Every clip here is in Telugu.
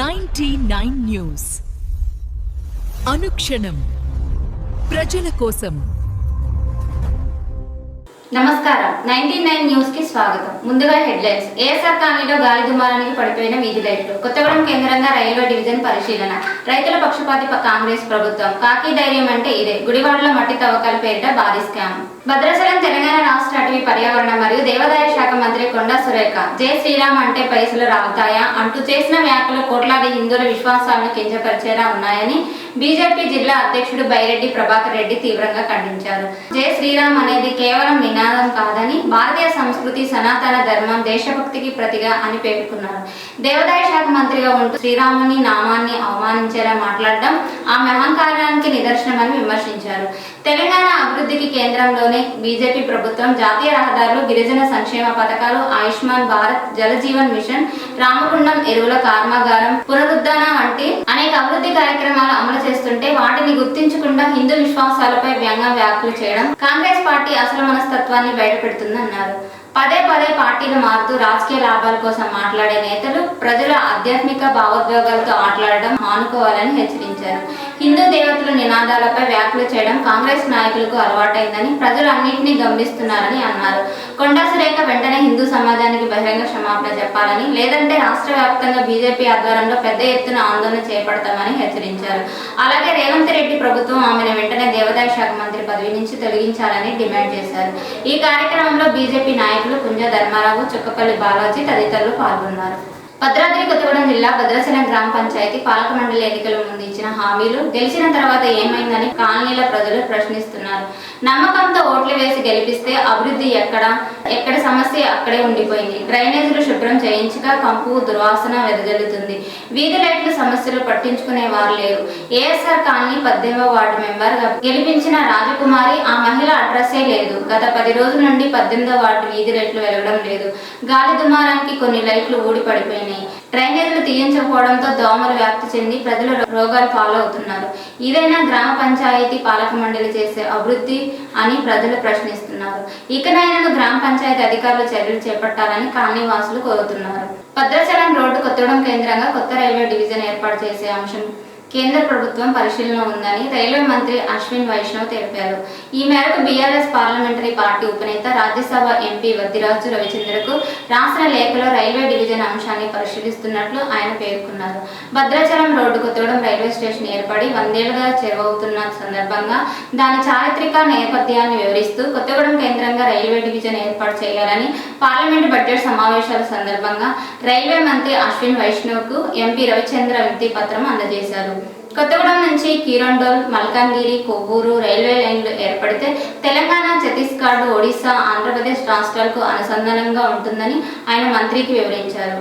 99 న్యూస్ అనుక్షణం ప్రజల కోసం. నమస్కారం. 99 న్యూస్ కి స్వాగతం. ముందుగా హెడ్లైన్స్. ఏఎస్ఆర్ కాలనీలో గాలి దుమారానికి పడిపోయిన వీధి లైట్లు. కొత్తగూడెం కేంద్రంగా రైల్వే డివిజన్ పరిశీలన. రైతుల పక్షపాతి కాంగ్రెస్ ప్రభుత్వం. కాకి ధైర్యం అంటే ఇదే. గుడివాడలో మట్టి తవ్వకాల పేరిట భారీ స్కామ్. భద్రాచలం తెలంగాణ రాష్ట్ర అటవీ పర్యావరణ మరియు దేవాదాయ శాఖ మంత్రి కొండా సురేఖ జై శ్రీరామ్ అంటే పైసలు రావుతాయా అంటూ చేసిన వ్యాఖ్యలు కోట్లాది హిందువుల విశ్వాసాలను కించపరిచేలా ఉన్నాయని బీజేపీ జిల్లా అధ్యక్షుడు బైరెడ్డి ప్రభాకర్ రెడ్డి తీవ్రంగా ఖండించారు. జై శ్రీరామ్ అనేది కేవలం నినాదం కాదని, భారతీయ సంస్కృతి, సనాతన ధర్మం, దేశభక్తికి ప్రతిగా అని పేర్కొన్నారు. దేవాదాయ శాఖ మంత్రిగా ఉంటూ శ్రీరాముని నామాన్ని అవమానించేలా మాట్లాడడం ఆమె అహంకారానికి నిదర్శనమని విమర్శించారు. తెలంగాణ అభివృద్ధికి కేంద్రంలోనే బీజేపీ ప్రభుత్వం జాతీయ రహదారులు, గిరిజన సంక్షేమ పథకాలు, ఆయుష్మాన్ భారత్, జల జీవన్ మిషన్, రామగుండం ఎరువుల కర్మాగారం పునరుద్ధరణ వంటి అనేక అభివృద్ధి కార్యక్రమాలు అమలు చేస్తుంటే వాటిని గుర్తించకుండా హిందూ విశ్వాసాలపై వ్యంగ్య వ్యాఖ్యలు చేయడం కాంగ్రెస్ పార్టీ అసలు మనస్తత్వాన్ని బయటపెడుతుందన్నారు. పదే పదే పార్టీలు మారుతూ రాజకీయ లాభాల కోసం మాట్లాడే నేతలు ప్రజల ఆధ్యాత్మిక భావోద్వేగాలతో ఆటలాడడం మానుకోవాలని హెచ్చరించారు. హిందూ దేవతల నినాదాలపై వ్యాఖ్యలు చేయడం కాంగ్రెస్ నాయకులకు అలవాటైందని, ప్రజలు అన్నింటినీ గమనిస్తున్నారని అన్నారు. కొండా సురేఖ వెంటనే హిందూ సమాజానికి బహిరంగ క్షమాపణ చెప్పాలని, లేదంటే రాష్ట్ర వ్యాప్తంగా బీజేపీ ఆధ్వర్యంలో పెద్ద ఎత్తున ఆందోళన చేపడతామని హెచ్చరించారు. అలాగే రేవంత్ రెడ్డి ప్రభుత్వం ఆమెను వెంటనే దేవాదాయ శాఖ మంత్రి పదవి నుంచి తొలగించాలని డిమాండ్ చేశారు. ఈ కార్యక్రమంలో బీజేపీ నాయకులు పుంజ ధర్మారావు, చుక్కపల్లి బాలాజీ తదితరులు పాల్గొన్నారు. భద్రాద్రి కొత్తగూడెం జిల్లా భద్రాచలం గ్రామ పంచాయతీ పాలక మండలి ఎన్నికల ముందు ఇచ్చిన హామీలు గెలిచిన తర్వాత ఏమైందని కాలనీల ప్రజలు ప్రశ్నిస్తున్నారు. నమ్మకంతో ఓట్లు వేసి గెలిపిస్తే అభివృద్ధి ఎక్కడ సమస్య అక్కడే ఉండిపోయింది. డ్రైనేజీలు శుభ్రం చేయించక కంపు, దుర్వాసన వెదజల్లుతుంది. వీధి లైట్ల సమస్యలు పట్టించుకునే వారు లేరు. ఏఎస్ఆర్ కాలనీ 18వ వార్డు మెంబర్ గెలిపించిన రాజకుమారి, ఆ మహిళ అడ్రస్సే లేదు. గత 10 రోజుల నుండి 18వ వార్డు వీధి లైట్లు వెలగడం లేదు. గాలి దుమారానికి కొన్ని లైట్లు ఊడి పడిపోయినాయి. డ్రైనేజీలు తీయించకపోవడంతో దోమలు వ్యాప్తి చెంది ప్రజలు రోగాలు పాలవుతున్నారు. ఇదైనా గ్రామ పంచాయతీ పాలక మండలి చేసే అభివృద్ధి అని ప్రజలు ప్రశ్నిస్తున్నారు. ఇకనైనా గ్రామ పంచాయతీ అధికారులు చర్యలు చేపట్టాలని కాలనీ వాసులు కోరుతున్నారు. భద్రాచలం రోడ్డు కొత్తగూడెం కేంద్రంగా కొత్త రైల్వే డివిజన్ ఏర్పాటు చేసే అంశం కేంద్ర ప్రభుత్వం పరిశీలన ఉందని రైల్వే మంత్రి అశ్విన్ వైష్ణవ్ తెలిపారు. ఈ మేరకు బీఆర్ఎస్ పార్లమెంటరీ పార్టీ ఉపనేత, రాజ్యసభ ఎంపీ వద్దిరాజు రవిచంద్రకు రాసిన లేఖలో రైల్వే డివిజన్ అంశాన్ని పరిశీలిస్తున్నట్లు ఆయన పేర్కొన్నారు. Bhadrachalam road Kothagudem railway station ఏర్పడి 100 ఏళ్లుగా చేరువవుతున్న సందర్భంగా దాని చారిత్రక నేపథ్యాన్ని వివరిస్తూ కొత్తగూడెం కేంద్రంగా రైల్వే డివిజన్ ఏర్పాటు చేయాలని పార్లమెంటు బడ్జెట్ సమావేశాల సందర్భంగా రైల్వే మంత్రి అశ్విన్ వైష్ణవ్కు ఎంపీ రవిచంద్ర వినతి పత్రం అందజేశారు. కొత్తగూడెం నుంచి కీరండోల్, మల్కాన్గిరి, కొవ్వూరు రైల్వే లైన్లు ఏర్పడితే తెలంగాణ, ఛత్తీస్గఢ్, ఒడిశా, ఆంధ్రప్రదేశ్ రాష్ట్రాలకు అనుసంధానంగా ఉంటుందని ఆయన మంత్రికి వివరించారు.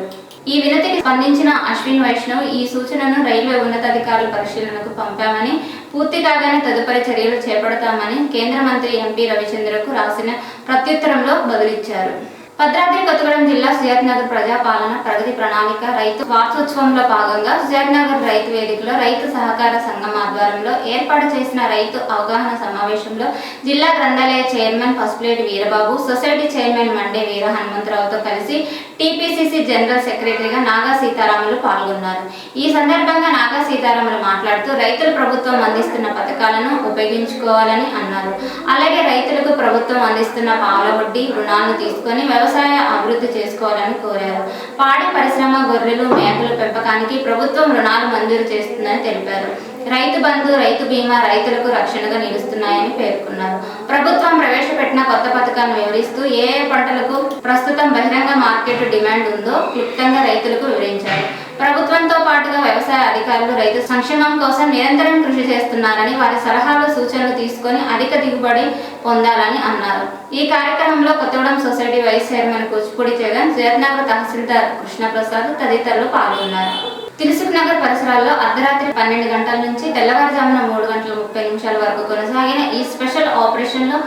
ఈ వినతికి స్పందించిన అశ్విన్ వైష్ణవ్ ఈ సూచనను రైల్వే ఉన్నతాధికారుల పరిశీలనకు పంపామని, పూర్తి కాగానే తదుపరి చర్యలు చేపడతామని కేంద్ర మంత్రి ఎంపీ రవిచంద్రకు రాసిన ప్రత్యుత్తరంలో బదులిచ్చారు. భద్రాద్రి కొత్తగూడెం జిల్లా సుజాత్ నగర్ ప్రజాపాలన ప్రగతి ప్రణాళిక రైతు వార్షోత్సవంలో భాగంగా సుజాత్ నగర్ రైతు వేదికలో రైతు సహకార సంఘం ఆధ్వర్యంలో ఏర్పాటు చేసిన రైతు అవగాహన సమావేశంలో జిల్లా గ్రంథాలయ chairman Pasupuleti Veerababu, society chairman Mande Veera హనుమంతరావుతో కలిసి టీపీసీసీ జనరల్ సెక్రటరీగా నాగా సీతారాములు పాల్గొన్నారు. ఈ సందర్భంగా నాగా సీతారాములు మాట్లాడుతూ రైతులు ప్రభుత్వం అందిస్తున్న పథకాలను ఉపయోగించుకోవాలని అన్నారు. అలాగే రైతులకు ప్రభుత్వం అందిస్తున్న పావుల వడ్డీ రుణాలను తీసుకొని వ్యవసాయ అభివృద్ధి చేసుకోవాలని కోరారు. పాడి పరిశ్రమ, గొర్రెలు, మేకల పెంపకానికి ప్రభుత్వం రుణాలు మంజూరు చేస్తుందని తెలిపారు. రైతు బంధు, రైతు బీమా రైతులకు రక్షణగా నిలుస్తున్నాయని పేర్కొన్నారు. ప్రభుత్వం ప్రవేశపెట్టిన కొత్త పథకాలను వివరిస్తూ ఏ పంటలకు ప్రస్తుతం బహిరంగ మార్కెట్ డిమాండ్ ఉందో క్లుప్తంగా రైతులకు వివరించారు. ప్రభుత్వంతో పాటుగా వ్యవసాయ అధికారులు రైతు సంక్షేమం కోసం నిరంతరం కృషి చేస్తున్నారని, వారి సలహాలు, సూచనలు తీసుకొని అధిక దిగుబడి పొందాలని అన్నారు. ఈ కార్యక్రమంలో Kothagudem society vice chairman Kuchipudi Jagan, Sujatnagar తహసీల్దార్ కృష్ణప్రసాద్ తదితరులు పాల్గొన్నారు. తిరుసుక్ నగర్ పరిసరాల్లో అర్ధరాత్రి 12 గంటల నుంచి తెల్లవారుజామున 3 గంటల 30 నిమిషాల వరకు కొనసాగిన ఈ స్పెషల్ ఆపరేషన్లో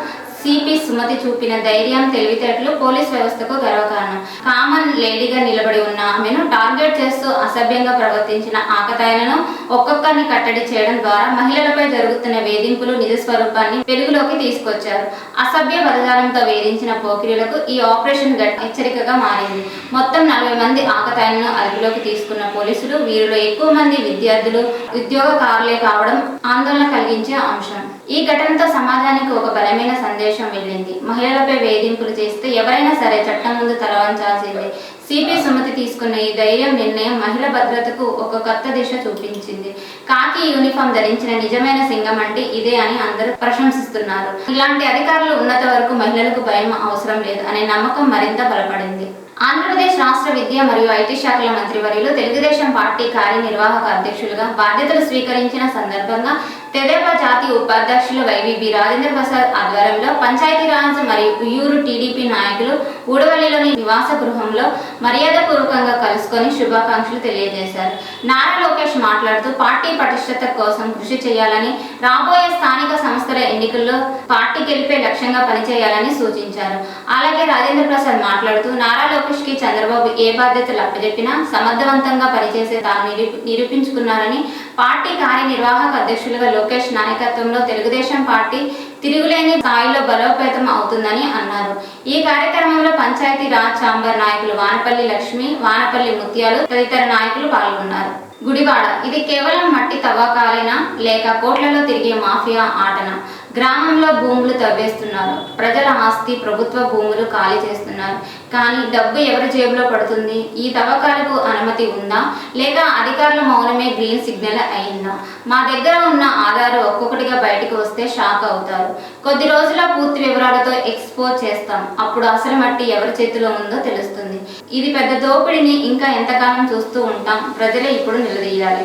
సిపి సుమతి చూపిన ధైర్యం, తెలివితేటలు పోలీస్ వ్యవస్థకు గర్వకారణం. కామన్ లేడీగా నిలబడి ఉన్న ఆమెను టార్గెట్ చేస్తూ అసభ్యంగా ప్రవర్తించిన ఆకతాయిలను ఒక్కొక్కరిని కట్టడి చేయడం ద్వారా మహిళలపై జరుగుతున్న వేధింపులు నిజ స్వరూపాన్ని వెలుగులోకి తీసుకొచ్చారు. అసభ్య పదజాలంతో వేధించిన పోకిరీలకు ఈ ఆపరేషన్ గట్ హెచ్చరికగా మారింది. మొత్తం 40 మంది ఆకతాయిలను అదుపులోకి తీసుకున్న పోలీసులు వీరిలో ఎక్కువ మంది విద్యార్థులు, ఉద్యోగకారులే కావడం ఆందోళన కలిగించే అంశం. ఈ ఘటనతో సమాజానికి ఒక బలమైన సందేశం వెళ్ళింది. మహిళలపై వేధింపులు చేస్తే ఎవరైనా సరే చట్టం ముందు తలవంచాల్సిందే. సిపి సుమతి తీసుకున్న ఈ ధైర్యం నిర్ణయం మహిళ భద్రతకు ఒక కొత్త దిశ చూపించింది. కాకి యూనిఫామ్ ధరించిన నిజమైన సింగం అంటే ఇదే అని అందరూ ప్రశంసిస్తున్నారు. ఇలాంటి అధికారులు ఉన్నత వరకు మహిళలకు భయం అవసరం లేదు అనే నమ్మకం మరింత బలపడింది. ఆంధ్రప్రదేశ్ రాష్ట్ర విద్య మరియు ఐటీ శాఖల మంత్రివర్యులు తెలుగుదేశం పార్టీ కార్యనిర్వాహక అధ్యక్షులుగా బాధ్యతలు స్వీకరించిన సందర్భంగా తెదేపా జాతీయ ఉపాధ్యక్షులు వైవీబీ రాజేంద్ర ప్రసాద్ ఆధ్వర్యంలో పంచాయతీరాజ్ మరియు ఉయ్యూరు టీడీపీ నాయకులు ఊడవల్లిలోని నివాస గృహంలో మర్యాదపూర్వకంగా కలుసుకొని శుభాకాంక్షలు తెలియజేశారు. నారా లోకేష్ మాట్లాడుతూ పార్టీ పటిష్టత కోసం కృషి చేయాలని, రాబోయే స్థానిక సంస్థల ఎన్నికల్లో పార్టీ గెలిపే లక్ష్యంగా పనిచేయాలని సూచించారు. అలాగే రాజేంద్ర ప్రసాద్ మాట్లాడుతూ నారా లోకేష్ కి చంద్రబాబు ఏ బాధ్యతలు అప్పచెప్పినా సమర్థవంతంగా పనిచేసే తాను నిరూపించుకున్నారని, పార్టీ కార్యనిర్వాహక అధ్యక్షులుగా లోకేష్ నాయకత్వంలో తెలుగుదేశం పార్టీ తిరుగులేని స్థాయిలో బలోపేతం అవుతుందని అన్నారు. ఈ కార్యక్రమంలో పంచాయతీ రాజ్ ఛాంబర్ నాయకులు వానపల్లి లక్ష్మి, వానపల్లి ముత్యాలు తదితర నాయకులు పాల్గొన్నారు. గుడివాడ ఇది కేవలం మట్టి తవ్వకాలేనా లేక కోట్లలో తిరిగే మాఫియా ఆటనా? గ్రామంలో భూములు తవ్వేస్తున్నారు, ప్రజల ఆస్తి, ప్రభుత్వ భూములు ఖాళీ చేస్తున్నారు. కానీ డబ్బు ఎవరి జేబులో పడుతుంది? ఈ తవ్వకాలకు అనుమతి ఉందా లేక అధికారుల మౌనమే గ్రీన్ సిగ్నల్ అయిందా? మా దగ్గర ఉన్న ఆధారాలు ఒక్కొక్కటిగా బయటకు వస్తే షాక్ అవుతారు. కొద్ది రోజుల పూర్తి వివరాలతో ఎక్స్పోజ్ చేస్తాం. అప్పుడు అసలు మట్టి ఎవరి చేతిలో ఉందో తెలుస్తుంది. ఇది పెద్ద దోపిడిని ఇంకా ఎంతకాలం చూస్తూ ఉంటాం? ప్రజలే ఇప్పుడు నిలదీయాలి.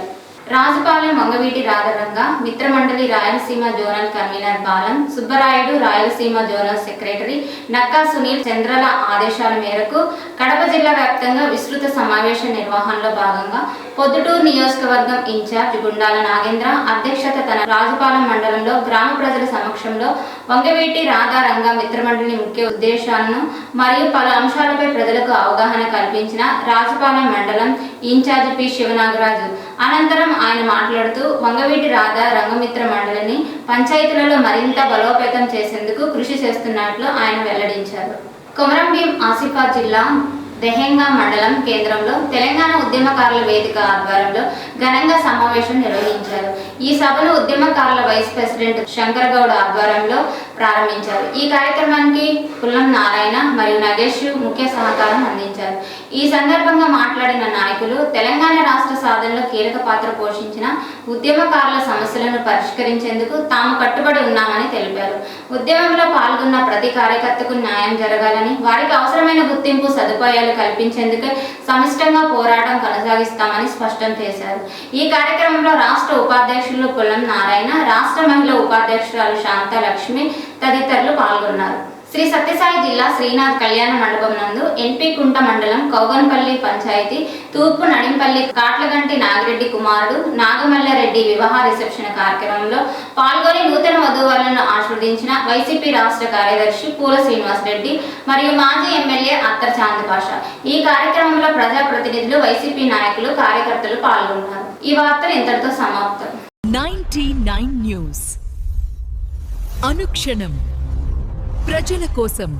రాజుపాలెం వంగవీటి రాధారంగ, మిత్రమండలి Rayalaseema zonal convener Balam Subbarayudu, Rayalaseema zonal secretary Nakka Sunil చంద్రల ఆదేశాల మేరకు కడప జిల్లా వ్యాప్తంగా విస్తృత సమావేశ నిర్వహణలో భాగంగా పొద్దుటూరు నియోజకవర్గం ఇన్ఛార్జ్ గుండాల నాగేంద్ర అధ్యక్షత తన రాజుపాలెం మండలంలో గ్రామ ప్రజల సమక్షంలో వంగవీటి రాధారంగ మిత్రమండలి ముఖ్య ఉద్దేశాలను మరియు పలు అంశాలపై ప్రజలకు అవగాహన కల్పించిన రాజుపాలెం మండలం ఇన్ఛార్జ్ పి శివనాగరాజు. అనంతరం ఆయన మాట్లాడుతూ వంగవీటి రాధా రంగమిత్ర మండలిని పంచాయతీలలో మరింత బలోపేతం చేసేందుకు కృషి చేస్తున్నట్లు ఆయన వెల్లడించారు. కొమరంభీం ఆసిఫాబాద్ జిల్లా దెహంగా మండలం కేంద్రంలో తెలంగాణ ఉద్యమకారుల వేదిక ఆధ్వర్యంలో ఘనంగా సమావేశం నిర్వహించారు. ఈ సభను ఉద్యమకారుల వైస్ ప్రెసిడెంట్ శంకర్ గౌడ్ ఆధ్వర్యంలో ప్రారంభించారు. ఈ కార్యక్రమానికి పుల్లం నారాయణ మరియు నగేష్ ముఖ్య సహకారం అందించారు. ఈ సందర్భంగా మాట్లాడిన నాయకులు తెలంగాణ రాష్ట్ర సాధనలో కీలక పాత్ర పోషించిన ఉద్యమకారుల సమస్యలను పరిష్కరించేందుకు తాము కట్టుబడి ఉన్నామని తెలిపారు. ఉద్యమంలో పాల్గొన్న ప్రతి కార్యకర్తకు న్యాయం జరగాలని, వారికి అవసరమైన గుర్తింపు, సదుపాయాలు కల్పించేందుకు సమిష్టంగా పోరాటం కొనసాగిస్తామని స్పష్టం చేశారు. ఈ కార్యక్రమంలో రాష్ట్ర ఉపాధ్యక్షులు పుల్లం నారాయణ, రాష్ట్ర మహిళా ఉపాధ్యక్షురాలు శాంత లక్ష్మి తదితరులు పాల్గొన్నారు. శ్రీ సత్యసాయి జిల్లా శ్రీనాథ్ కళ్యాణ మండపం నందు ఎన్పి కుంట మండలం కౌగన్పల్లి పంచాయతీ తూర్పు నడింపల్లి కాట్లగంటి నాగిరెడ్డి కుమారుడు నాగమల్లారెడ్డి వివాహ రిసెప్షన్ కార్యక్రమంలో పాల్గొని నూతన వధూవరులను ఆశీర్వదించిన వైసీపీ రాష్ట్ర కార్యదర్శి పూల శ్రీనివాస్ రెడ్డి మరియు మాజీ ఎమ్మెల్యే అత్తర్ చాంద్ పాషా. ఈ కార్యక్రమంలో ప్రజాప్రతినిధులు, వైసీపీ నాయకులు, కార్యకర్తలు పాల్గొన్నారు. ఈ వార్తలు ఇంతటితో సమాప్తం. 99 న్యూస్ అనుక్షణం ప్రజల కోసం.